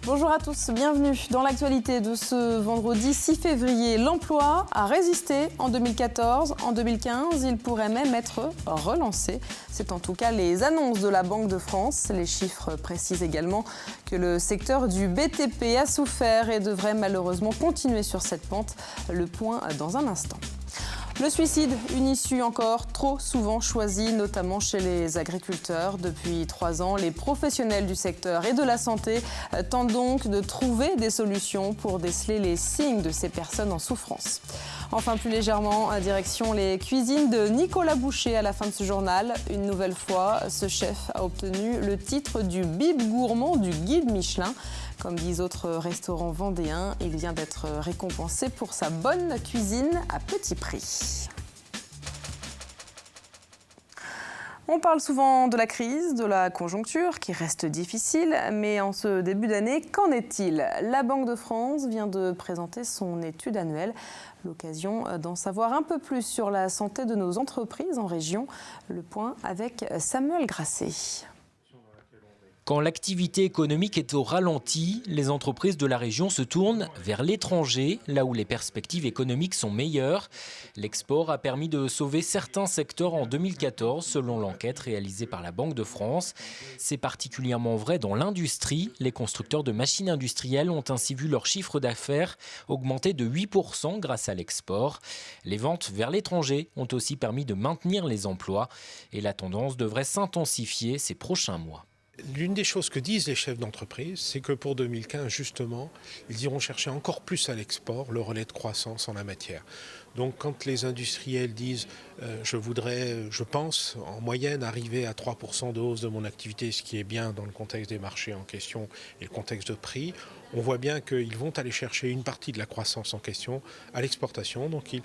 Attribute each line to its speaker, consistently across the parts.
Speaker 1: Bonjour à tous, bienvenue dans l'actualité de ce vendredi 6 février. L'emploi a résisté en 2014. En 2015, il pourrait même être relancé. C'est en tout cas les annonces de la Banque de France. Les chiffres précisent également que le secteur du BTP a souffert et devrait malheureusement continuer sur cette pente. Le point dans un instant. Le suicide, une issue encore trop souvent choisie, notamment chez les agriculteurs. Depuis 3 ans, les professionnels du secteur et de la santé tentent donc de trouver des solutions pour déceler les signes de ces personnes en souffrance. Enfin, plus légèrement, direction les cuisines de Nicolas Boucher à la fin de ce journal. Une nouvelle fois, ce chef a obtenu le titre du bib gourmand du guide Michelin. Comme disent autres restaurants vendéens, il vient d'être récompensé pour sa bonne cuisine à petit prix. On parle souvent de la crise, de la conjoncture qui reste difficile, mais en ce début d'année, qu'en est-il? La Banque de France vient de présenter son étude annuelle. L'occasion d'en savoir un peu plus sur la santé de nos entreprises en région. Le point avec Samuel Grasset.
Speaker 2: Quand l'activité économique est au ralenti, les entreprises de la région se tournent vers l'étranger, là où les perspectives économiques sont meilleures. L'export a permis de sauver certains secteurs en 2014, selon l'enquête réalisée par la Banque de France. C'est particulièrement vrai dans l'industrie. Les constructeurs de machines industrielles ont ainsi vu leur chiffre d'affaires augmenter de 8% grâce à l'export. Les ventes vers l'étranger ont aussi permis de maintenir les emplois et la tendance devrait s'intensifier ces prochains mois.
Speaker 3: L'une des choses que disent les chefs d'entreprise, c'est que pour 2015, justement, ils iront chercher encore plus à l'export le relais de croissance en la matière. Donc quand les industriels disent je pense, en moyenne, arriver à 3% de hausse de mon activité, ce qui est bien dans le contexte des marchés en question et le contexte de prix, on voit bien qu'ils vont aller chercher une partie de la croissance en question à l'exportation. Donc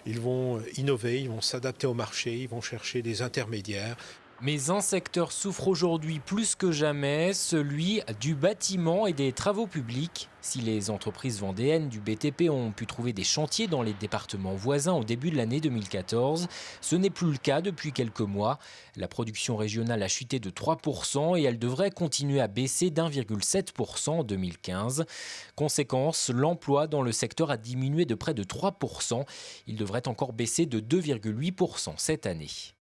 Speaker 3: ils vont innover, ils vont s'adapter au marché, ils vont chercher des intermédiaires.
Speaker 2: Mais un secteur souffre aujourd'hui plus que jamais, celui du bâtiment et des travaux publics. Si les entreprises vendéennes du BTP ont pu trouver des chantiers dans les départements voisins au début de l'année 2014, ce n'est plus le cas depuis quelques mois. La production régionale a chuté de 3% et elle devrait continuer à baisser d'1,7% en 2015. Conséquence, l'emploi dans le secteur a diminué de près de 3%. Il devrait encore baisser de 2,8% cette année.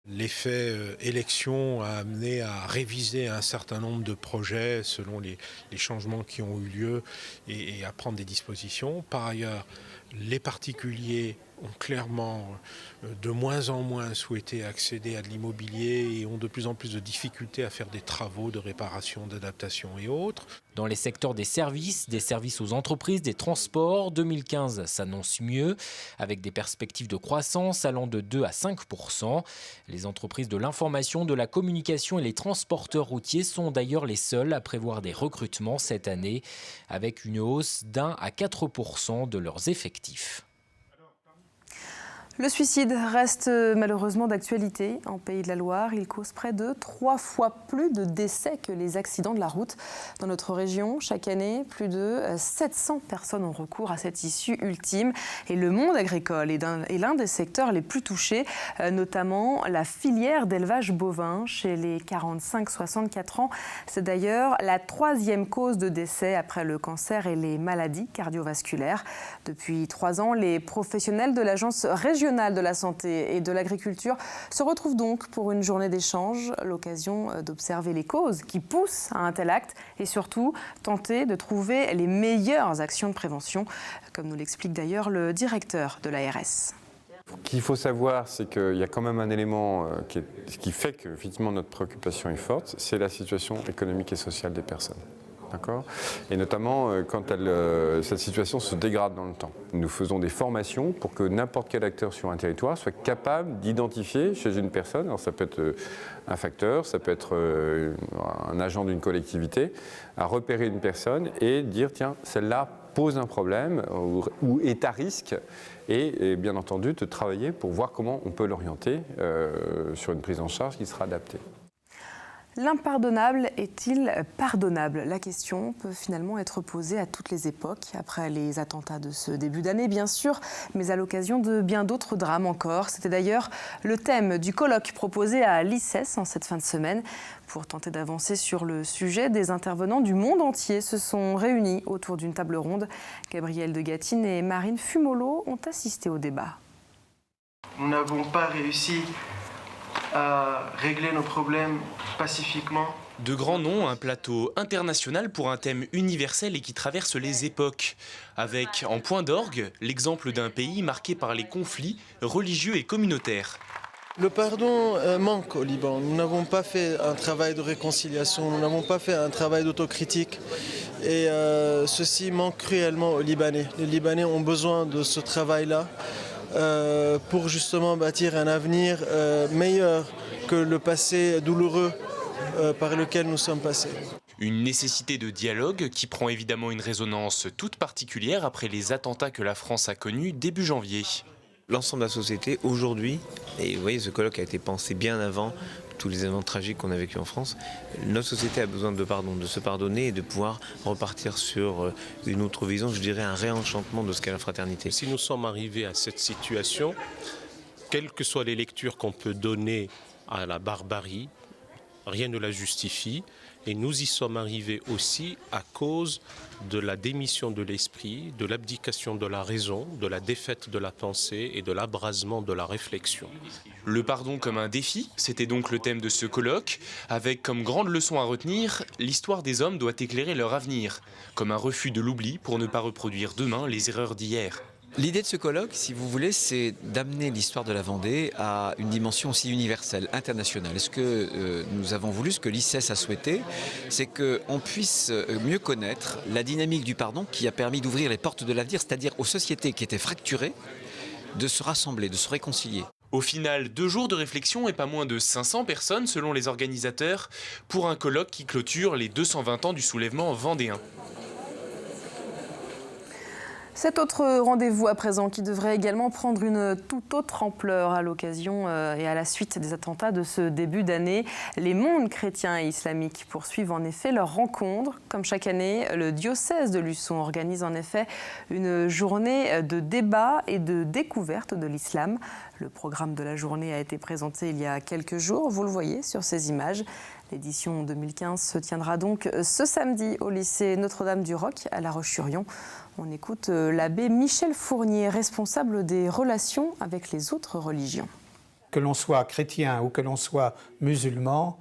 Speaker 3: L'effet élection a amené à réviser un certain nombre de projets selon les changements qui ont eu lieu et à prendre des dispositions. Par ailleurs, les particuliers ont clairement de moins en moins souhaité accéder à de l'immobilier et ont de plus en plus de difficultés à faire des travaux de réparation, d'adaptation et autres.
Speaker 2: Dans les secteurs des services aux entreprises, des transports, 2015 s'annonce mieux, avec des perspectives de croissance allant de 2 à 5%. Les entreprises de l'information, de la communication et les transporteurs routiers sont d'ailleurs les seuls à prévoir des recrutements cette année, avec une hausse d'1 à 4% de leurs effectifs.
Speaker 1: Le suicide reste malheureusement d'actualité en Pays de la Loire. Il cause près de 3 fois plus de décès que les accidents de la route. Dans notre région, chaque année, plus de 700 personnes ont recours à cette issue ultime. Et le monde agricole est l'un des secteurs les plus touchés, notamment la filière d'élevage bovin chez les 45-64 ans. C'est d'ailleurs la 3e cause de décès après le cancer et les maladies cardiovasculaires. Depuis 3 ans, les professionnels de l'Agence régionale de la santé et de l'agriculture se retrouvent donc pour une journée d'échange, l'occasion d'observer les causes qui poussent à un tel acte et surtout tenter de trouver les meilleures actions de prévention, comme nous l'explique d'ailleurs le directeur de l'ARS.
Speaker 4: Ce qu'il faut savoir, c'est qu'il y a quand même un élément qui fait que effectivement, notre préoccupation est forte, c'est la situation économique et sociale des personnes. Et notamment quand cette situation se dégrade dans le temps. Nous faisons des formations pour que n'importe quel acteur sur un territoire soit capable d'identifier chez une personne, alors ça peut être un facteur, ça peut être un agent d'une collectivité, à repérer une personne et dire tiens, celle-là pose un problème ou est à risque et bien entendu de travailler pour voir comment on peut l'orienter sur une prise en charge qui sera adaptée.
Speaker 1: L'impardonnable est-il pardonnable? La question peut finalement être posée à toutes les époques, après les attentats de ce début d'année bien sûr, mais à l'occasion de bien d'autres drames encore. C'était d'ailleurs le thème du colloque proposé à l'ICES en cette fin de semaine. Pour tenter d'avancer sur le sujet, des intervenants du monde entier se sont réunis autour d'une table ronde. Gabrielle de Gatine et Marine Fumolo ont assisté au débat.
Speaker 5: Nous n'avons pas réussi à régler nos problèmes pacifiquement.
Speaker 6: De grands noms, un plateau international pour un thème universel et qui traverse les époques. Avec, en point d'orgue, l'exemple d'un pays marqué par les conflits religieux et communautaires.
Speaker 5: Le pardon manque au Liban. Nous n'avons pas fait un travail de réconciliation, nous n'avons pas fait un travail d'autocritique. Et ceci manque cruellement aux Libanais. Les Libanais ont besoin de ce travail-là pour justement bâtir un avenir meilleur que le passé douloureux par lequel nous sommes passés.
Speaker 6: Une nécessité de dialogue qui prend évidemment une résonance toute particulière après les attentats que la France a connus début janvier.
Speaker 7: L'ensemble de la société aujourd'hui, et vous voyez ce colloque a été pensé bien avant tous les événements tragiques qu'on a vécu en France, notre société a besoin de pardon, de se pardonner et de pouvoir repartir sur une autre vision, je dirais un réenchantement de ce qu'est la fraternité.
Speaker 3: Si nous sommes arrivés à cette situation, quelles que soient les lectures qu'on peut donner à la barbarie, rien ne la justifie. Et nous y sommes arrivés aussi à cause de la démission de l'esprit, de l'abdication de la raison, de la défaite de la pensée et de l'abrasement de la réflexion.
Speaker 6: Le pardon comme un défi, c'était donc le thème de ce colloque, avec comme grande leçon à retenir, l'histoire des hommes doit éclairer leur avenir, comme un refus de l'oubli pour ne pas reproduire demain les erreurs d'hier.
Speaker 8: L'idée de ce colloque, si vous voulez, c'est d'amener l'histoire de la Vendée à une dimension aussi universelle, internationale. Ce que nous avons voulu, ce que l'ICES a souhaité, c'est qu'on puisse mieux connaître la dynamique du pardon qui a permis d'ouvrir les portes de l'avenir, c'est-à-dire aux sociétés qui étaient fracturées, de se rassembler, de se réconcilier.
Speaker 6: Au final, 2 jours de réflexion et pas moins de 500 personnes selon les organisateurs pour un colloque qui clôture les 220 ans du soulèvement vendéen.
Speaker 1: Cet autre rendez-vous à présent qui devrait également prendre une toute autre ampleur à l'occasion et à la suite des attentats de ce début d'année. Les mondes chrétiens et islamiques poursuivent en effet leur rencontre. Comme chaque année, le diocèse de Luçon organise en effet une journée de débat et de découverte de l'islam. Le programme de la journée a été présenté il y a quelques jours, vous le voyez sur ces images. L'édition 2015 se tiendra donc ce samedi au lycée Notre-Dame-du-Roc à La Roche-sur-Yon. On écoute l'abbé Michel Fournier, responsable des relations avec les autres religions.
Speaker 9: Que l'on soit chrétien ou que l'on soit musulman,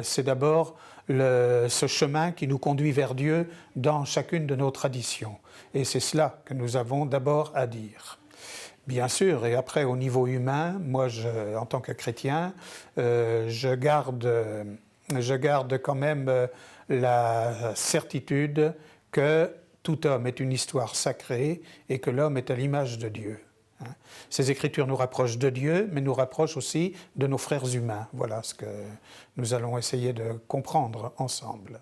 Speaker 9: c'est d'abord ce chemin qui nous conduit vers Dieu dans chacune de nos traditions. Et c'est cela que nous avons d'abord à dire. Bien sûr, et après au niveau humain, moi en tant que chrétien, je garde quand même la certitude que tout homme est une histoire sacrée et que l'homme est à l'image de Dieu. Ces écritures nous rapprochent de Dieu, mais nous rapprochent aussi de nos frères humains. Voilà ce que nous allons essayer de comprendre ensemble.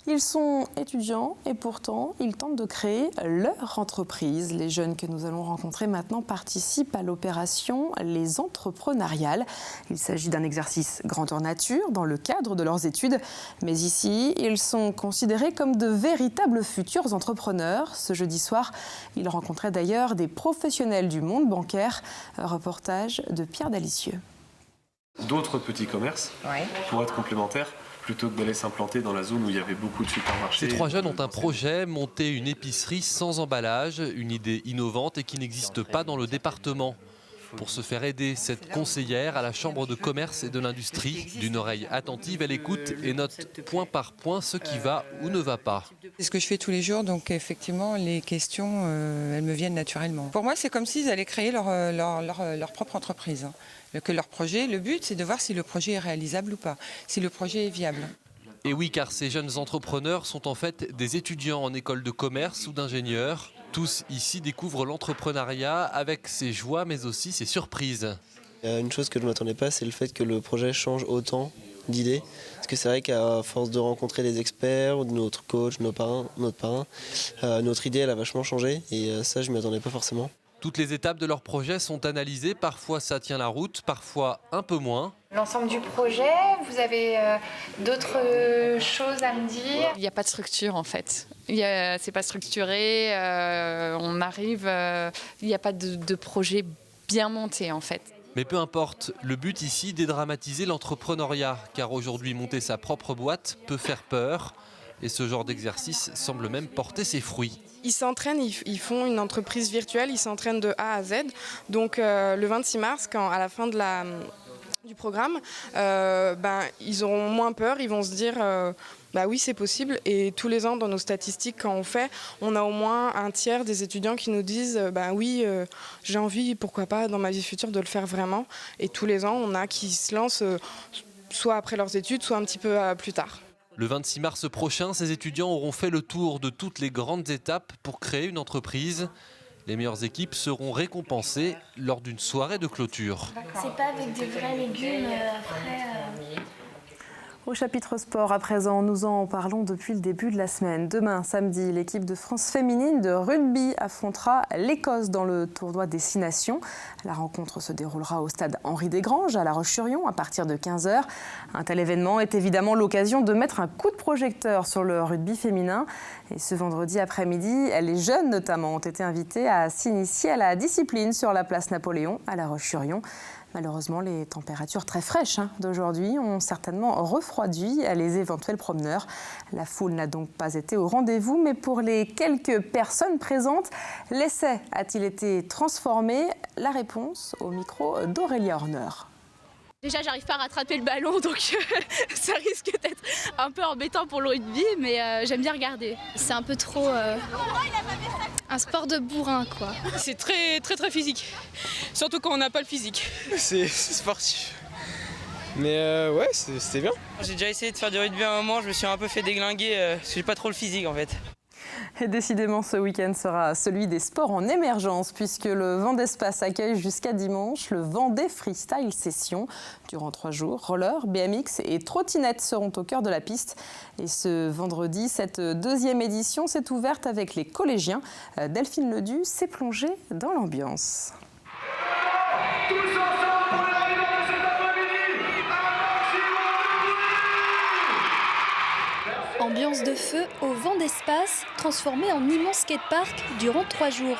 Speaker 1: Ils sont étudiants et pourtant, ils tentent de créer leur entreprise. Les jeunes que nous allons rencontrer maintenant participent à l'opération Les Entrepreneuriales. Il s'agit d'un exercice grandeur nature dans le cadre de leurs études. Mais ici, ils sont considérés comme de véritables futurs entrepreneurs. Ce jeudi soir, ils rencontraient d'ailleurs des professionnels du monde bancaire. Un reportage de Pierre Dalicieux.
Speaker 10: D'autres petits commerces pour être complémentaires, plutôt que d'aller s'implanter dans la zone où il y avait beaucoup de supermarchés.
Speaker 11: Ces 3 jeunes ont un projet, monter une épicerie sans emballage, une idée innovante et qui n'existe pas dans le département. Pour se faire aider, cette conseillère à la Chambre de commerce et de l'industrie, d'une oreille attentive, elle écoute et note point par point ce qui va ou ne va pas.
Speaker 12: C'est ce que je fais tous les jours, donc effectivement les questions, elles me viennent naturellement. Pour moi, c'est comme s'ils allaient créer leur propre entreprise. Que leur projet, le but, c'est de voir si le projet est réalisable ou pas, si le projet est viable.
Speaker 11: Et oui, car ces jeunes entrepreneurs sont en fait des étudiants en école de commerce ou d'ingénieurs. Tous ici découvrent l'entrepreneuriat avec ses joies mais aussi ses surprises.
Speaker 13: Une chose que je ne m'attendais pas, c'est le fait que le projet change autant d'idées. Parce que c'est vrai qu'à force de rencontrer des experts, notre coach, notre parrain, notre idée elle a vachement changé et ça je ne m'y attendais pas forcément.
Speaker 11: Toutes les étapes de leur projet sont analysées, parfois ça tient la route, parfois un peu moins.
Speaker 14: L'ensemble du projet, vous avez d'autres choses à me dire?
Speaker 15: Il n'y a pas de structure en fait. C'est pas structuré, on arrive, il n'y a pas de projet bien monté en fait.
Speaker 11: Mais peu importe, le but ici, dédramatiser l'entrepreneuriat, car aujourd'hui monter sa propre boîte peut faire peur. Et ce genre d'exercice semble même porter ses fruits.
Speaker 16: Ils s'entraînent, ils font une entreprise virtuelle, ils s'entraînent de A à Z. Donc le 26 mars, à la fin du programme, ils auront moins peur, ils vont se dire oui c'est possible. Et tous les ans dans nos statistiques, quand on fait, on a au moins un tiers des étudiants qui nous disent oui j'ai envie, pourquoi pas dans ma vie future de le faire vraiment. Et tous les ans on a qui se lancent soit après leurs études, soit un petit peu plus tard.
Speaker 11: Le 26 mars prochain, ces étudiants auront fait le tour de toutes les grandes étapes pour créer une entreprise. Les meilleures équipes seront récompensées lors d'une soirée de clôture.
Speaker 14: C'est pas avec des vrais légumes frais.
Speaker 1: Au chapitre sport, à présent, nous en parlons depuis le début de la semaine. Demain, samedi, l'équipe de France féminine de rugby affrontera l'Écosse dans le tournoi Destination. La rencontre se déroulera au stade Henri-Desgranges à La Roche-sur-Yon à partir de 15h. Un tel événement est évidemment l'occasion de mettre un coup de projecteur sur le rugby féminin. Et ce vendredi après-midi, les jeunes notamment ont été invités à s'initier à la discipline sur la place Napoléon à La Roche-sur-Yon. Malheureusement, les températures très fraîches d'aujourd'hui ont certainement refroidi les éventuels promeneurs. La foule n'a donc pas été au rendez-vous, mais pour les quelques personnes présentes, l'essai a-t-il été transformé? La réponse au micro d'Aurélia Horner.
Speaker 17: Déjà, j'arrive pas à rattraper le ballon, donc ça risque d'être un peu embêtant pour le rugby, mais j'aime bien regarder. C'est un peu trop un sport de bourrin, quoi.
Speaker 18: C'est très physique, surtout quand on n'a pas le physique. C'est sportif. Mais ouais, c'était bien. J'ai déjà essayé de faire du rugby à un moment, je me suis un peu fait déglinguer, parce que j'ai pas trop le physique en fait.
Speaker 1: Et décidément, ce week-end sera celui des sports en émergence puisque le Vendespace accueille jusqu'à dimanche le Vendée Freestyle Session. Durant 3 jours, roller, BMX et trottinette seront au cœur de la piste. Et ce vendredi, cette 2e édition s'est ouverte avec les collégiens. Delphine Ledu s'est plongée dans l'ambiance.
Speaker 19: Ambiance de feu au Vendespace, transformé en immense skatepark durant 3 jours.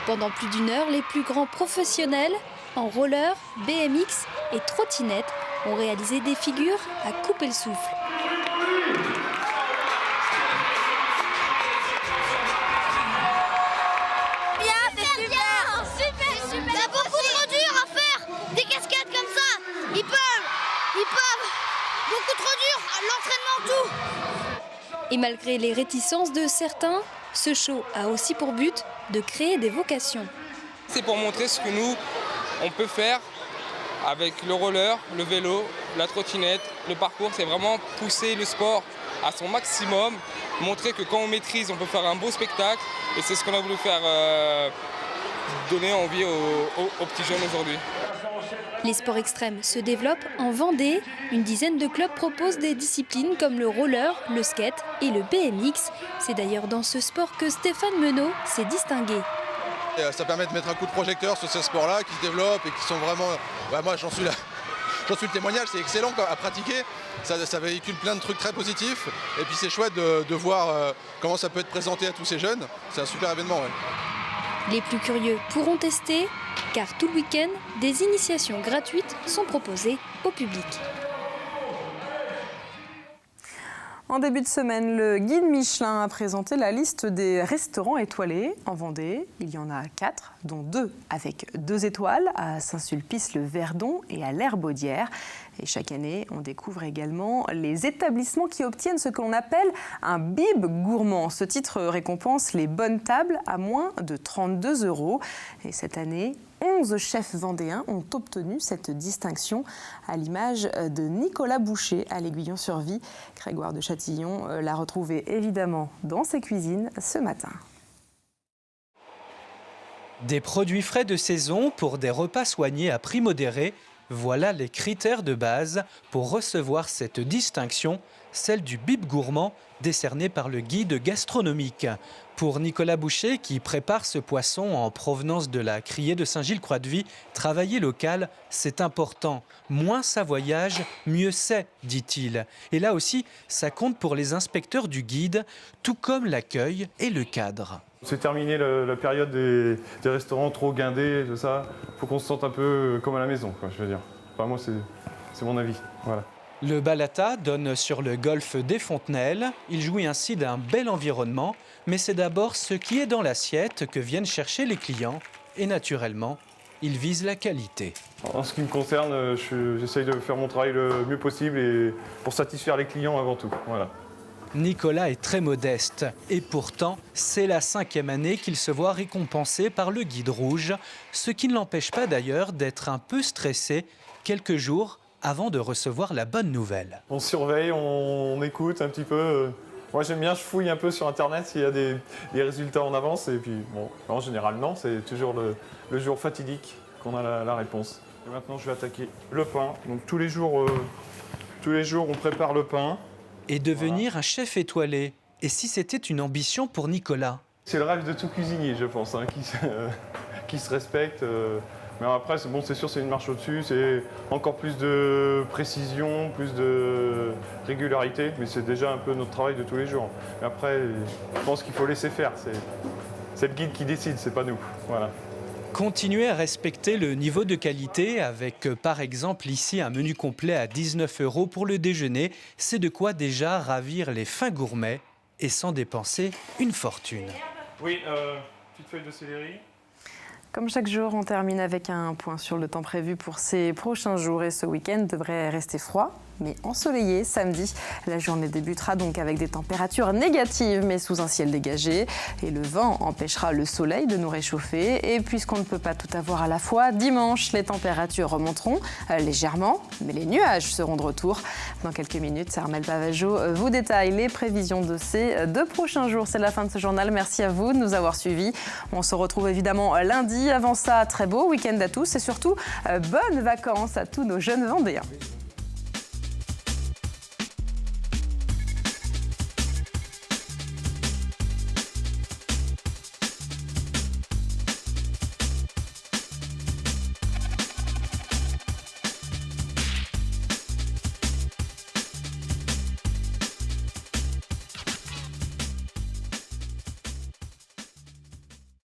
Speaker 19: Pendant plus d'1 heure, les plus grands professionnels en roller, BMX et trottinette ont réalisé des figures à couper le souffle.
Speaker 20: C'est beaucoup trop dur à faire des cascades comme ça. Ils peuvent. Beaucoup trop dur, l'entraînement tout.
Speaker 19: Et malgré les réticences de certains, ce show a aussi pour but de créer des vocations.
Speaker 18: C'est pour montrer ce que nous, on peut faire avec le roller, le vélo, la trottinette, le parcours. C'est vraiment pousser le sport à son maximum, montrer que quand on maîtrise, on peut faire un beau spectacle. Et c'est ce qu'on a voulu faire, donner envie aux petits jeunes aujourd'hui.
Speaker 19: Les sports extrêmes se développent en Vendée. Une dizaine de clubs proposent des disciplines comme le roller, le skate et le BMX. C'est d'ailleurs dans ce sport que Stéphane Menot s'est distingué.
Speaker 21: Ça permet de mettre un coup de projecteur sur ces sports-là qui se développent et qui sont vraiment... moi j'en suis le témoignage, c'est excellent à pratiquer. Ça véhicule plein de trucs très positifs. Et puis c'est chouette de voir comment ça peut être présenté à tous ces jeunes. C'est un super événement. Ouais.
Speaker 19: Les plus curieux pourront tester, car tout le week-end, des initiations gratuites sont proposées au public.
Speaker 1: En début de semaine, le guide Michelin a présenté la liste des restaurants étoilés en Vendée. Il y en a 4, dont 2 avec 2 étoiles, à Saint-Sulpice-le-Verdon et à l'Herbaudière. Et chaque année, on découvre également les établissements qui obtiennent ce que l'on appelle un bib gourmand. Ce titre récompense les bonnes tables à moins de 32 €. Et cette année, 11 chefs vendéens ont obtenu cette distinction, à l'image de Nicolas Boucher à l'Aiguillon-sur-Vie. Grégoire de Châtillon l'a retrouvé évidemment dans ses cuisines ce matin.
Speaker 22: Des produits frais de saison pour des repas soignés à prix modéré. Voilà les critères de base pour recevoir cette distinction, celle du bib gourmand décerné par le guide gastronomique. Pour Nicolas Boucher, qui prépare ce poisson en provenance de la criée de Saint-Gilles-Croix-de-Vie, travailler local, c'est important. Moins ça voyage, mieux c'est, dit-il. Et là aussi, ça compte pour les inspecteurs du guide, tout comme l'accueil et le cadre.
Speaker 2: C'est terminé la période des restaurants trop guindés, tout ça. Il faut qu'on se sente un peu comme à la maison, quoi, je veux dire. Enfin, moi, c'est mon avis. Voilà.
Speaker 22: Le Balata donne sur le golfe des Fontenelles. Il jouit ainsi d'un bel environnement, mais c'est d'abord ce qui est dans l'assiette que viennent chercher les clients. Et naturellement, ils visent la qualité.
Speaker 2: En ce qui me concerne, j'essaye de faire mon travail le mieux possible et pour satisfaire les clients avant tout. Voilà.
Speaker 22: Nicolas est très modeste et pourtant, c'est la 5e année qu'il se voit récompensé par le Guide Rouge, ce qui ne l'empêche pas d'ailleurs d'être un peu stressé quelques jours avant de recevoir la bonne nouvelle.
Speaker 2: On surveille, on écoute un petit peu. Moi j'aime bien, je fouille un peu sur internet s'il y a des résultats en avance et puis bon, en général non, c'est toujours le jour fatidique qu'on a la réponse. Et maintenant je vais attaquer le pain. Donc tous les jours on prépare le pain.
Speaker 22: Et devenir un chef étoilé. Et si c'était une ambition pour Nicolas?
Speaker 2: C'est le rêve de tout cuisinier, je pense, hein, qui se respecte. Mais après, c'est sûr, c'est une marche au-dessus. C'est encore plus de précision, plus de régularité. Mais c'est déjà un peu notre travail de tous les jours. Mais après, je pense qu'il faut laisser faire. C'est le guide qui décide, c'est pas nous. Voilà.
Speaker 22: Continuer à respecter le niveau de qualité avec, par exemple, ici un menu complet à 19 € pour le déjeuner, c'est de quoi déjà ravir les fins gourmets et sans dépenser une fortune.
Speaker 2: Oui, petite feuille de céleri.
Speaker 1: Comme chaque jour, on termine avec un point sur le temps prévu pour ces prochains jours. Et ce week-end devrait rester froid, mais ensoleillé samedi. La journée débutera donc avec des températures négatives, mais sous un ciel dégagé. Et le vent empêchera le soleil de nous réchauffer. Et puisqu'on ne peut pas tout avoir à la fois, dimanche, les températures remonteront légèrement, mais les nuages seront de retour. Dans quelques minutes, Armelle Pavageau vous détaille les prévisions de ces 2 prochains jours. C'est la fin de ce journal. Merci à vous de nous avoir suivis. On se retrouve évidemment lundi. Avant ça, très beau week-end à tous et surtout, bonnes vacances à tous nos jeunes Vendéens.